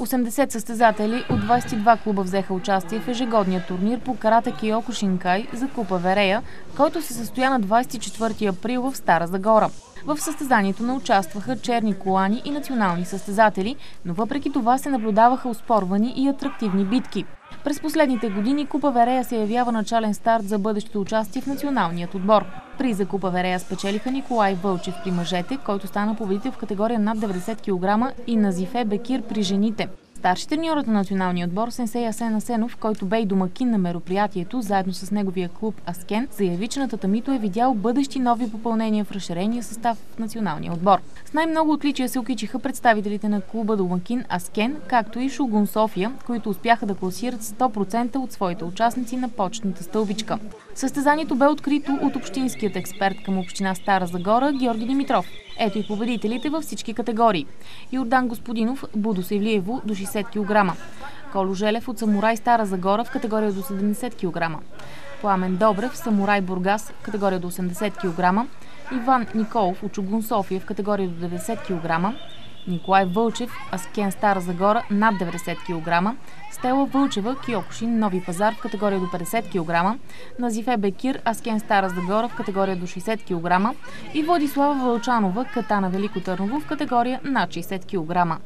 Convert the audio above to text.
80 състезатели от 22 клуба взеха участие в ежегодния турнир по карате Киокушинкай за Купа Верея, който се състоя на 24 април в Стара Загора. В състезанието не участваха черни колани и национални състезатели, но въпреки това се наблюдаваха оспорвани и атрактивни битки. През последните години Купа Верея се явява начален старт за бъдещето участие в националният отбор. Приз за Купа Верея спечелиха Николай Вълчев при мъжете, който стана победител в категория над 90 кг, и Назифе Бекир при жените. Старши треньорът на националния отбор Сенсей Асен Асенов, който бе и домакин на мероприятието, заедно с неговия клуб Аскен, заяви, че на татамито е видял бъдещи нови попълнения в разширения състав в националния отбор. С най-много отличия се окичиха представителите на клуба домакин Аскен, както и Шугун София, които успяха да класират 100% от своите участници на почетната стълбичка. Състезанието бе открито от общинският експерт към община Стара Загора Георги Димитров. Ето и победителите във всички категории. Йордан Господинов, Будо Севлиево до 60 кг. Коло Желев от Самурай Стара Загора в категория до 70 кг. Пламен Добрев, Самурай Бургас в категория до 80 кг. Иван Николов от Шугун София в категория до 90 кг. Николай Вълчев, Аскен Стара Загора над 90 кг. Стела Вълчева, Киокушин, Нови пазар в категория до 50 кг. Назифе Бекир, Аскен Стара Загора в категория до 60 кг. И Владислава Вълчанова, Катана Велико Търново в категория над 60 кг.